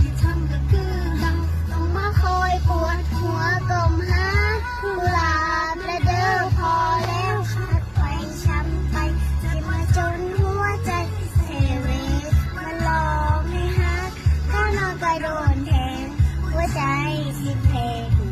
ที่ทำก็คือเราต้องมาคอยปวดหัวกลมหากุหลาบและเด้อพอแล้วขาดไปช้ำไปที่มาจนหัวใจเซเวมันหลอกให้ฮักถ้านอนก็โดนแทงหัวใจสิเพลง